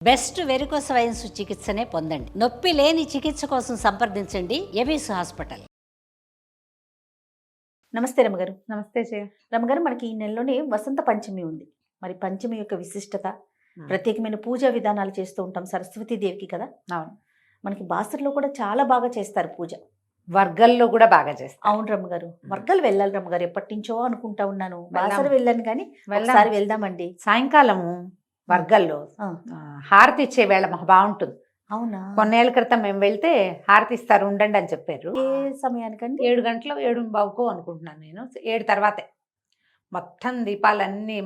Best varicose wines చికిత్సనే పొందండి. నొప్పి లేని చికిత్స కోసం సంప్రదించండి ఎబిస్ హాస్పిటల్. నమస్తే రమగారు. నమస్తే జయ. రమగారు, మనకి ఈ నెలలోనే వసంత పంచమి ఉంది. మరి పంచమి యొక్క విశిష్టత, ప్రత్యేకమైన పూజా విధానాలు చేస్తూ ఉంటాం సరస్వతీదేవికి కదా. అవును, మనకి బాసర్లో కూడా చాలా బాగా చేస్తారు పూజ. వర్గల్లో కూడా బాగా చేస్తారు. అవును రమ్మగారు, వర్గాలు వెళ్ళాలి రమ్మగారు, ఎప్పటి నుంచో అనుకుంటా ఉన్నాను. వెళ్దాం. బాసర వెళ్ళాను కానీ వెళ్దాం. ఒకసారి వెళ్దామండి. సాయంకాలము వర్గల్లో ఆ, హారతి ఇచ్చే వేళ మాకు బాగుంటుంది. అవునా? కొన్నేళ్ల క్రితం మేము వెళ్తే హారతి ఇస్తారు ఉండండి అని చెప్పారు. ఏ సమయానికండి? 7 గంటలు 7:15 అనుకుంటున్నాను నేను. 7 తర్వాతే మొత్తం దీపాలన్నీ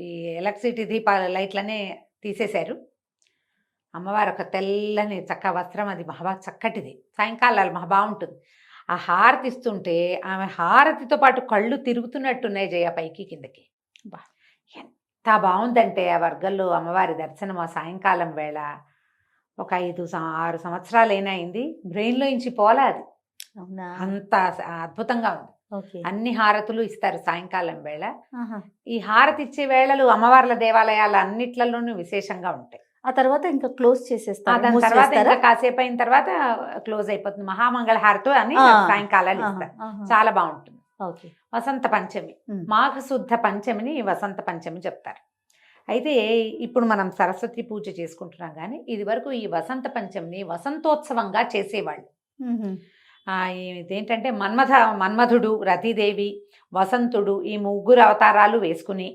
ఈ ఎలక్ట్రిసిటీ దీపాల లైట్లనే తీసేశారు. అమ్మవారు ఒక తెల్లని చక్క వస్త్రం, అది మహా చక్కటిది. సాయంకాలాలు మహా బాగుంటుంది. ఆ హారతి ఇస్తుంటే ఆమె హారతితో పాటు కళ్ళు తిరుగుతున్నట్టున్నాయి జయ, పైకి కిందకి. బా, ఎంత బాగుందంటే ఆ వర్గంలో అమ్మవారి దర్శనం ఆ సాయంకాలం వేళ. ఒక 5-6 సంవత్సరాలైనా అయింది, బ్రెయిన్లో ఇంచి పోలా అది. అవునా? అంత అద్భుతంగా ఉంది. ఓకే. అన్ని హారతులు ఇస్తారు సాయంకాలం వేళ. ఆహా. ఈ హారతి ఇచ్చే వేళలు అమ్మవార్ల దేవాలయాలు అన్నిట్లలోనూ విశేషంగా ఉంటాయి. ఆ తర్వాత ఇంకా క్లోజ్ చేసేస్తారు, దాని తర్వాత మూసేస్తారా? ఇంకా కాసేపు అయిన తర్వాత క్లోజ్ అయిపోతుంది. మహామంగళ హారతి అని ఆ. సాయంకాలాలు ఆహా, ఇస్తారు. ఆహా. చాలా బాగుంటుంది. ఓకే. వసంత పంచమి, ఉమ్. మాఘశుద్ధ పంచమిని వసంత పంచమి చెప్తారు. అయితే ఇప్పుడు మనం సరస్వతి పూజ చేసుకుంటున్నాం, కానీ ఇది వరకు ఈ వసంత పంచమిని వసంతోత్సవంగా చేసేవాళ్ళు. ఉహుం. ఇదేంటంటే మన్మధుడు, రతిదేవి, వసంతుడు, ఈ ముగ్గురు అవతారాలు వేసుకుని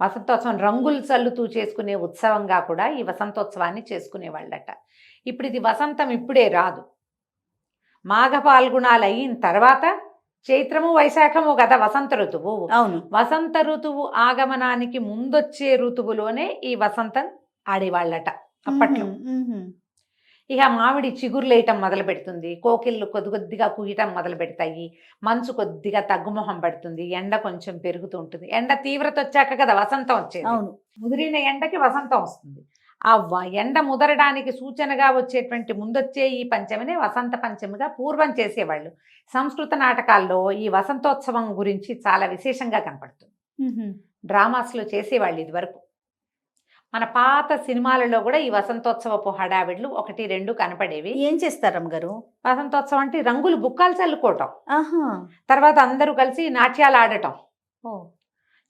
వసంతోత్సవం రంగులు చల్లుతూ చేసుకునే ఉత్సవంగా కూడా ఈ వసంతోత్సవాన్ని చేసుకునేవాళ్ళట. ఇప్పుడు ఇది వసంతం ఇప్పుడే రాదు, మాఘ పాల్గుణాలు అయిన తర్వాత చైత్రము వైశాఖము కదా వసంత ఋతువు. అవును. వసంత ఋతువు ఆగమనానికి ముందొచ్చే ఋతువులోనే ఈ వసంతం ఆడేవాళ్ళట అప్పట్లో. ఉహుం, ఉహుం. ఇక మామిడి చిగురులేయటం మొదలు పెడుతుంది, కోకిళ్ళు కొద్ది కొద్దిగా కుయ్యటం మొదలు పెడతాయి, మంచు కొద్దిగా తగ్గుమొహం పడుతుంది, ఎండ కొంచెం పెరుగుతూ ఉంటుంది. ఎండ తీవ్రత వచ్చాక కదా వసంతం వచ్చేది. అవును. ముదిరిన ఎండకి వసంతం వస్తుంది. ఆ ఎండ ముదరడానికి సూచనగా వచ్చేటువంటి ముందొచ్చే ఈ పంచమినే వసంత పంచమిగా పూర్వం చేసేవాళ్ళు. సంస్కృత నాటకాల్లో ఈ వసంతోత్సవం గురించి చాలా విశేషంగా కనపడుతుంది. ఉహుం. డ్రామాస్లో చేసేవాళ్ళు ఇది వరకు. మన పాత సినిమాలలో కూడా ఈ వసంతోత్సవపు హడావిడ్లు 1-2 కనపడేవి. ఏం చేస్తారు రమ్మగారు? వసంతోత్సవం అంటే రంగులు బుక్కాలు చల్లుకోవటం, ఆహా. తర్వాత అందరూ కలిసి నాట్యాలు ఆడటం, ఓ.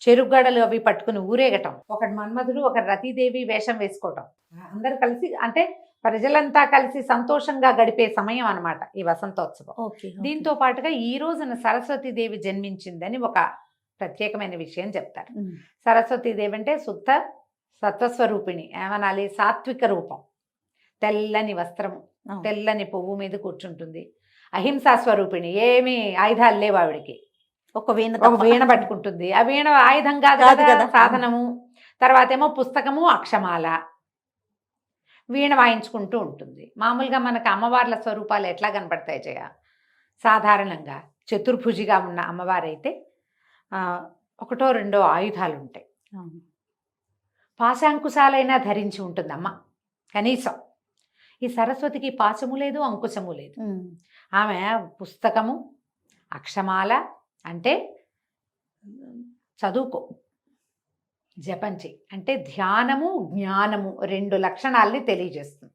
చెరుగడలు అవి పట్టుకుని ఊరేగటం, ఒకటి మన్మధుడు ఒకటి రతీదేవి వేషం వేసుకోవటం, అందరూ కలిసి అంటే ప్రజలంతా కలిసి సంతోషంగా గడిపే సమయం అన్నమాట ఈ వసంతోత్సవం. ఓకే. దీంతో పాటుగా ఈ రోజున సరస్వతీదేవి జన్మించిందని ఒక ప్రత్యేకమైన విషయం చెప్తారు. ఉమ్. సరస్వతీదేవి అంటే శుద్ధ సత్వస్వరూపిణి, ఏమనాలి, సాత్విక రూపం, తెల్లని వస్త్రము, అవును. తెల్లని పువ్వు మీద కూర్చుంటుంది, అహింసా స్వరూపిణి, ఏమీ ఆయుధాలు లేవు ఆవిడికి, ఒక వీణ ఒక వీణ పట్టుకుంటుంది. ఆ వీణ ఆయుధం కాదు కాదు కదా, కదా. సాధనము. తర్వాత ఏమో పుస్తకము, అక్షమాల, వీణ వాయించుకుంటూ ఉంటుంది. మామూలుగా మనకు అమ్మవార్ల స్వరూపాలు ఎట్లా కనపడతాయి జయ? సాధారణంగా చతుర్భుజిగా ఉన్న అమ్మవారైతే 1-2 ఆయుధాలు ఉంటాయి. అవును. పాశాంకుశాలైనా ధరించి ఉంటుంది అమ్మ కనీసం. ఈ సరస్వతికి పాశము లేదు, అంకుశము లేదు. ఉమ్. ఆమె పుస్తకము, అక్షమాల అంటే చదువుకో, జపంచి అంటే ధ్యానము, జ్ఞానము 2 లక్షణాలని తెలియజేస్తుంది.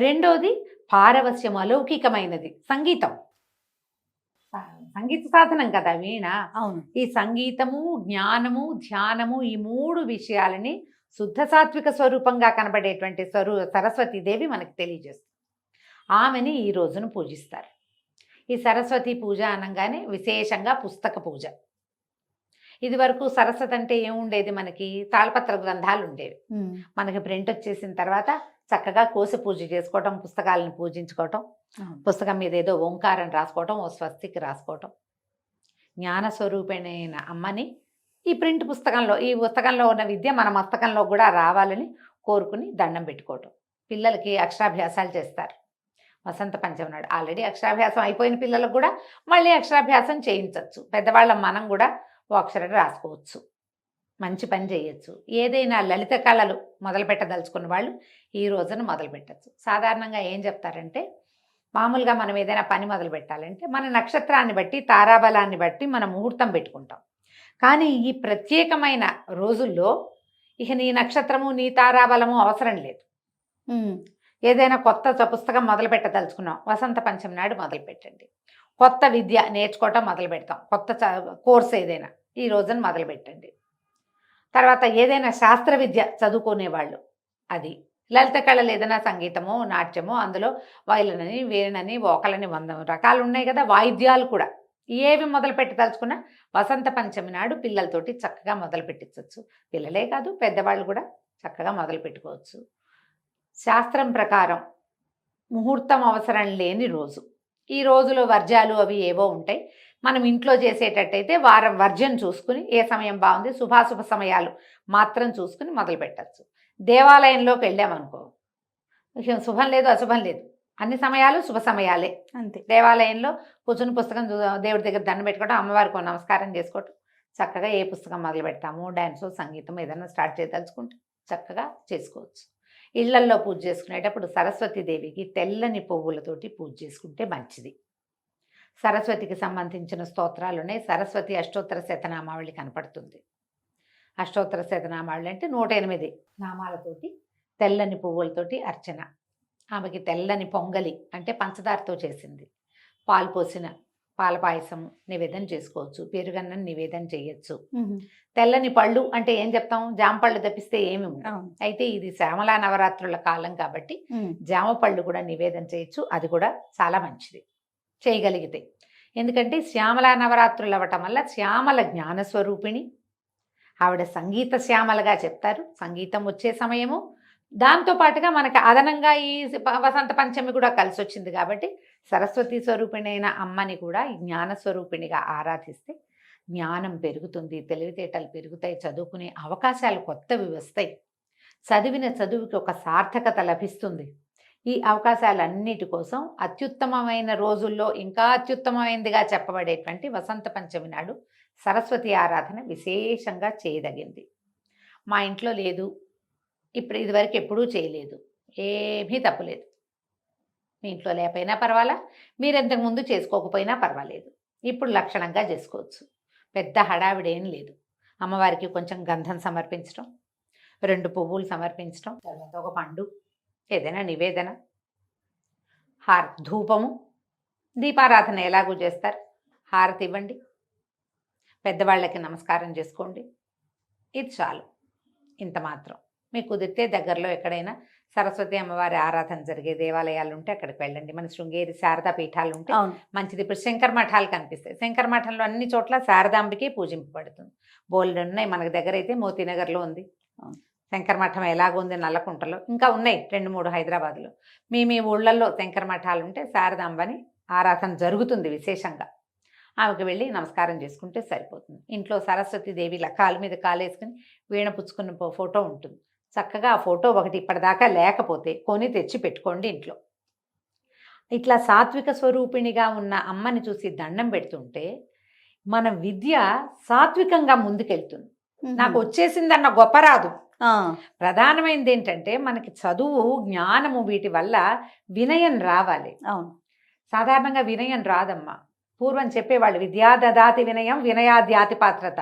రెండోది పారవస్యం, అలౌకికమైనది, సంగీతం, సంగీత సాధనం కదా వీణ. అవును. ఈ సంగీతము, జ్ఞానము, ధ్యానము, ఈ 3 విషయాలని శుద్ధ సాత్విక స్వరూపంగా కనబడేటువంటి సరస్వతీదేవి మనకు తెలియజేస్తుంది. ఆమెని ఈ రోజున పూజిస్తారు. ఈ సరస్వతి పూజ అనగానే విశేషంగా పుస్తక పూజ. ఇది వరకు సరస్వతి అంటే ఏముండేది, మనకి తాళపత్ర గ్రంథాలు ఉండేవి. ఉమ్. మనకి ప్రింట్ వచ్చేసిన తర్వాత చక్కగా కోసి పూజ చేసుకోవటం, పుస్తకాలను పూజించుకోవటం, అవును. పుస్తకం మీద ఏదో ఓంకారం రాసుకోవటం, ఓ స్వస్తికి రాసుకోవటం. జ్ఞానస్వరూపిణైన అమ్మని ఈ ప్రింట్ పుస్తకంలో, ఈ పుస్తకంలో ఉన్న విద్య మన మస్తకంలో కూడా రావాలని కోరుకుని దండం పెట్టుకోవటం. పిల్లలకి అక్షరాభ్యాసాలు చేస్తారు వసంత పంచమి నాడు. ఆల్రెడీ అక్షరాభ్యాసం అయిపోయిన పిల్లలకు కూడా మళ్ళీ అక్షరాభ్యాసం చేయించవచ్చు. పెద్దవాళ్ళ మనం కూడా ఓ అక్షరం రాసుకోవచ్చు, మంచి పని చేయొచ్చు. ఏదైనా లలిత కళలు మొదలు పెట్టదలుచుకున్న వాళ్ళు ఈ రోజున మొదలు పెట్టచ్చు. సాధారణంగా ఏం చెప్తారంటే, మామూలుగా మనం ఏదైనా పని మొదలు పెట్టాలంటే మన నక్షత్రాన్ని బట్టి, తారాబలాన్ని బట్టి మనం ముహూర్తం పెట్టుకుంటాం. కానీ ఈ ప్రత్యేకమైన రోజుల్లో ఇక నీ నక్షత్రము నీ తారాబలము అవసరం లేదు. ఏదైనా కొత్త పుస్తకం మొదలు పెట్టదలుచుకున్నాం, వసంత పంచమి నాడు మొదలు పెట్టండి. కొత్త విద్య నేర్చుకోవటం మొదలు పెడతాం, కొత్త కోర్స్ ఏదైనా ఈ రోజున మొదలు పెట్టండి. తర్వాత ఏదైనా శాస్త్ర విద్య చదువుకునేవాళ్ళు, అది లలిత కళలు ఏదైనా సంగీతము నాట్యము, అందులో వైలనని వీణని వోకలని 100 రకాలు ఉన్నాయి కదా, వాయిద్యాలు కూడా ఏవి మొదలు పెట్టదలుచుకున్నా వసంత పంచమి నాడు పిల్లలతోటి చక్కగా మొదలు పెట్టించవచ్చు. పిల్లలే కాదు పెద్దవాళ్ళు కూడా చక్కగా మొదలు పెట్టుకోవచ్చు. శాస్త్రం ప్రకారం ముహూర్తం అవసరం లేని రోజు, ఈ రోజులో వర్జ్యాలు అవి ఏవో ఉంటాయి. మనం ఇంట్లో చేసేటట్టయితే వారం వర్జ్యం చూసుకుని ఏ సమయం బాగుంది, శుభాశుభ సమయాలు మాత్రం చూసుకుని మొదలు పెట్టచ్చు. దేవాలయంలోకి వెళ్ళామనుకో, శుభం లేదు అశుభం లేదు, అన్ని సమయాలు శుభ సమయాలే. అంతే. దేవాలయంలో కూర్చుని పుస్తకం దేవుడి దగ్గర దండం పెట్టుకోవడం, అమ్మవారికి నమస్కారం చేసుకోవటం, చక్కగా ఏ పుస్తకం మొదలు పెడతాము, డ్యాన్సు సంగీతం ఏదైనా స్టార్ట్ చేయదలుచుకుంటే చక్కగా చేసుకోవచ్చు. ఇళ్లల్లో పూజ చేసుకునేటప్పుడు సరస్వతీదేవికి తెల్లని పువ్వులతోటి పూజ చేసుకుంటే మంచిది. సరస్వతికి సంబంధించిన స్తోత్రాలునే సరస్వతి అష్టోత్తర శతనామావళి కనపడుతుంది. అష్టోత్తర శతనామావళి అంటే 108 నామాలతోటి తెల్లని పువ్వులతోటి అర్చన. ఆమెకి తెల్లని పొంగలి అంటే పంచదారతో చేసింది, పాలు పోసిన పాల పాయసం నివేదన చేసుకోవచ్చు, పెరుగన్నం నివేదన చేయొచ్చు. తెల్లని పళ్ళు అంటే ఏం చెప్తాం, జామ పళ్ళు తప్పిస్తే ఏమి ఉండవు. అయితే ఇది శ్యామలా నవరాత్రుల కాలం కాబట్టి జామ పళ్ళు కూడా నివేదన చేయొచ్చు, అది కూడా చాలా మంచిది చేయగలిగితే. ఎందుకంటే శ్యామలా నవరాత్రులు అవ్వటం వల్ల శ్యామల జ్ఞానస్వరూపిణి ఆవిడ, సంగీత శ్యామలగా చెప్తారు, సంగీతం వచ్చే సమయము. దాంతోపాటుగా మనకి అదనంగా ఈ వసంత పంచమి కూడా కలిసి వచ్చింది కాబట్టి సరస్వతి స్వరూపిణి అయిన అమ్మని కూడా జ్ఞానస్వరూపిణిగా ఆరాధిస్తే జ్ఞానం పెరుగుతుంది, తెలివితేటలు పెరుగుతాయి, చదువుకునే అవకాశాలు కొత్తవి వస్తాయి, చదివిన చదువుకి ఒక సార్థకత లభిస్తుంది. ఈ అవకాశాలన్నిటి కోసం అత్యుత్తమమైన రోజుల్లో ఇంకా అత్యుత్తమమైనదిగా చెప్పబడేటువంటి వసంత పంచమి నాడు సరస్వతి ఆరాధన విశేషంగా చేయదగింది. మా ఇంట్లో లేదు, ఇప్పుడు ఇదివరకు ఎప్పుడూ చేయలేదు, ఏమీ తప్పులేదు. మీ ఇంట్లో లేకపోయినా పర్వాలా, మీరు ఇంతకుముందు చేసుకోకపోయినా పర్వాలేదు, ఇప్పుడు లక్షణంగా చేసుకోవచ్చు. పెద్ద హడావిడేం లేదు. అమ్మవారికి కొంచెం గంధం సమర్పించడం, 2 పువ్వులు సమర్పించడం, తర్వాత ఒక పండు, ఏదైనా నివేదన, ధూపము, దీపారాధన ఎలాగూ చేస్తారు, హారతి ఇవ్వండి, పెద్దవాళ్ళకి నమస్కారం చేసుకోండి, ఇది చాలు. ఇంత మాత్రం. మీకు కుదిరితే దగ్గరలో ఎక్కడైనా సరస్వతి అమ్మవారి ఆరాధన జరిగే దేవాలయాలు ఉంటే అక్కడికి వెళ్ళండి. మన శృంగేరి శారదా పీఠాలు ఉంటే మంచిది. ఇప్పుడు శంకర మఠాలు కనిపిస్తాయి, శంకర మఠంలో అన్ని చోట్ల శారదాంబికే పూజింపబడుతుంది. బోల్డ్ ఉన్నాయి, మనకి దగ్గర అయితే మోతీనగర్లో ఉంది శంకర మఠం, ఎలాగుంది నల్లకుంటలో, ఇంకా ఉన్నాయి 2-3 హైదరాబాద్లో. మీ ఊళ్ళల్లో శంకర మఠాలు ఉంటే శారదాంబని ఆరాధన జరుగుతుంది విశేషంగా. ఆమెకు వెళ్ళి నమస్కారం చేసుకుంటే సరిపోతుంది. ఇంట్లో సరస్వతీదేవి కాలు మీద కాలేసుకుని వీణ పుచ్చుకున్న ఫోటో ఉంటుంది, చక్కగా ఆ ఫోటో ఒకటి ఇప్పటిదాకా లేకపోతే కొని తెచ్చి పెట్టుకోండి ఇంట్లో. ఇట్లా సాత్విక స్వరూపిణిగా ఉన్న అమ్మని చూసి దండం పెడుతుంటే మన విద్య సాత్వికంగా ముందుకెళ్తుంది. నాకు వచ్చేసిందన్న గొప్ప రాదు. ప్రధానమైనది ఏంటంటే మనకి చదువు జ్ఞానము వీటి వల్ల వినయం రావాలి. అవును, సాధారణంగా వినయం రాదమ్మా. పూర్వం చెప్పేవాళ్ళు విద్యా దదాతి వినయం వినయాద్యాతి పాత్రత,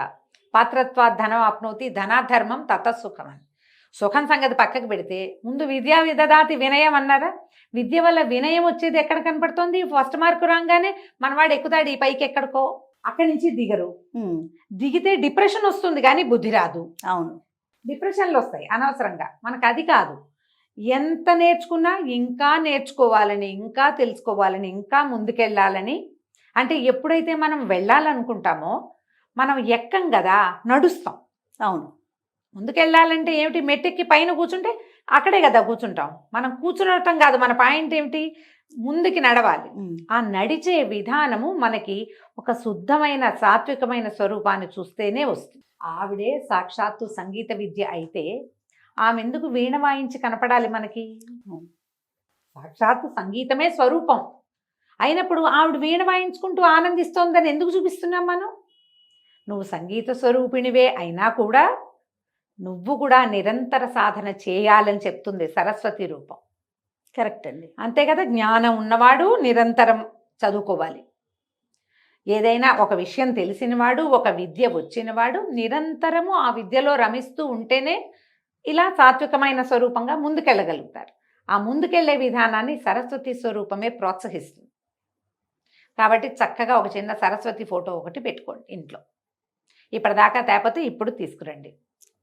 పాత్రత్వాత్ ధనం ఆప్నోతి ధనాధర్మం తతసుఖం అని. సుఖం సంగతి పక్కకు పెడితే ముందు విద్యా దదాతి వినయం అన్నారా. విద్య వల్ల వినయం వచ్చేది ఎక్కడ కనపడుతుంది? ఫస్ట్ మార్కు రాగానే మనవాడు ఎక్కుతాడు ఈ పైకి ఎక్కడికో, అక్కడి నుంచి దిగరు. దిగితే డిప్రెషన్ వస్తుంది కానీ బుద్ధి రాదు. అవును, డిప్రెషన్లు వస్తాయి అనవసరంగా. మనకు అది కాదు, ఎంత నేర్చుకున్నా ఇంకా నేర్చుకోవాలని, ఇంకా తెలుసుకోవాలని, ఇంకా ముందుకెళ్ళాలని. అంటే ఎప్పుడైతే మనం వెళ్ళాలనుకుంటామో మనం ఎక్కం కదా, నడుస్తాం. అవును, ముందుకెళ్ళాలంటే ఏమిటి, మెట్టెక్కి పైన కూర్చుంటే అక్కడే కదా కూర్చుంటాం. మనం కూర్చునటం కాదు, మన పాయింట్ ఏమిటి, ముందుకి నడవాలి. ఆ నడిచే విధానము మనకి ఒక శుద్ధమైన సాత్వికమైన స్వరూపాన్ని చూస్తేనే వస్తుంది. ఆవిడే సాక్షాత్తు సంగీత విద్య అయితే ఆమె ఎందుకు వీణ వాయించి కనపడాలి మనకి? సాక్షాత్తు సంగీతమే స్వరూపం అయినప్పుడు ఆవిడ వీణ వాయించుకుంటూ ఆనందిస్తోందని ఎందుకు చూపిస్తున్నాం మనం? నువ్వు సంగీత స్వరూపిణివే అయినా కూడా నువ్వు కూడా నిరంతర సాధన చేయాలని చెప్తుంది సరస్వతి రూపం. కరెక్ట్ అండి. అంతే కదా, జ్ఞానం ఉన్నవాడు నిరంతరం చదువుకోవాలి. ఏదైనా ఒక విషయం తెలిసినవాడు, ఒక విద్య వచ్చినవాడు నిరంతరము ఆ విద్యలో రమిస్తూ ఉంటేనే ఇలా సాత్వికమైన స్వరూపంగా ముందుకెళ్ళగలుగుతారు. ఆ ముందుకెళ్లే విధానాన్ని సరస్వతి స్వరూపమే ప్రోత్సహిస్తుంది. కాబట్టి చక్కగా ఒక చిన్న సరస్వతి ఫోటో ఒకటి పెట్టుకోండి ఇంట్లో. ఇప్పటిదాకా తేపోతే ఇప్పుడు తీసుకురండి.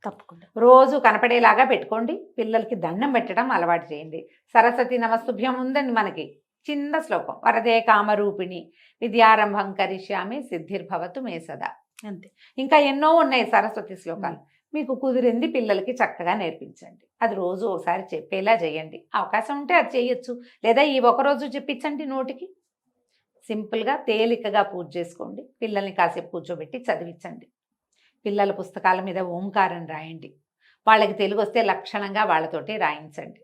తప్పకుండా. రోజు కనపడేలాగా పెట్టుకోండి. పిల్లలకి దండం పెట్టడం అలవాటు చేయండి. సరస్వతి నమస్తుభ్యం ఉందండి మనకి. చిన్న శ్లోకం, వరదే కామరూపిణి విద్యారంభం కరిష్యామి సిద్ధిర్భవతు మే సదా. అంతే. ఇంకా ఎన్నో ఉన్నాయి సరస్వతి శ్లోకాలు. మీకు కుదిరింది పిల్లలకి చక్కగా నేర్పించండి. అది రోజు ఒకసారి చెప్పేలా చేయండి. అవకాశం ఉంటే అది చేయొచ్చు, లేదా ఈ ఒకరోజు చెప్పించండి నోటికి. సింపుల్గా తేలికగా పూజ చేసుకోండి. పిల్లల్ని కాసేపు కూర్చోబెట్టి చదివించండి. పిల్లల పుస్తకాల మీద ఓంకారం రాయండి. వాళ్ళకి తెలుగు వస్తే లక్షణంగా వాళ్ళతోటి రాయించండి.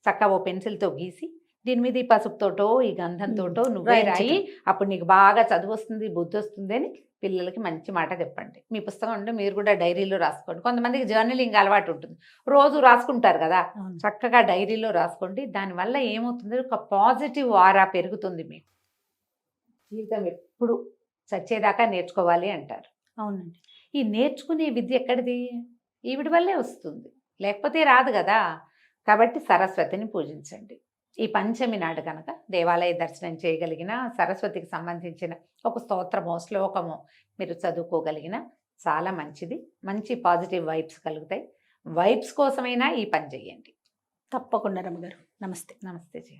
చక్కగా ఓ పెన్సిల్తో గీసి దీని మీద ఈ పసుపుతోటో ఈ గంధంతోటో నువ్వే రాయి, అప్పుడు నీకు బాగా చదువు వస్తుంది, బుద్ధి వస్తుంది అని పిల్లలకి మంచి మాట చెప్పండి. మీ పుస్తకం ఉంటే మీరు కూడా డైరీలో రాసుకోండి. కొంతమందికి జర్నలింగ్ అలవాటు ఉంటుంది, రోజు రాసుకుంటారు కదా. చక్కగా డైరీలో రాసుకోండి. దానివల్ల ఏమవుతుంది, ఒక పాజిటివ్ ఆరా పెరుగుతుంది. మీకు జీవితం ఎప్పుడు చచ్చేదాకా నేర్చుకోవాలి అంటారు. అవునండి. ఈ నేర్చుకునే విద్య ఎక్కడిది? ఈవిడి వల్లే వస్తుంది, లేకపోతే రాదు కదా. కాబట్టి సరస్వతిని పూజించండి. ఈ పంచమి నాడు కనుక దేవాలయ దర్శనం చేయగలిగిన, సరస్వతికి సంబంధించిన ఒక స్తోత్రమో శ్లోకమో మీరు చదువుకోగలిగిన చాలా మంచిది. మంచి పాజిటివ్ వైబ్స్ కలుగుతాయి. వైబ్స్ కోసమైనా ఈ పని చేయండి. తప్పకుండా రమ్మగారు. నమస్తే. నమస్తే జయ.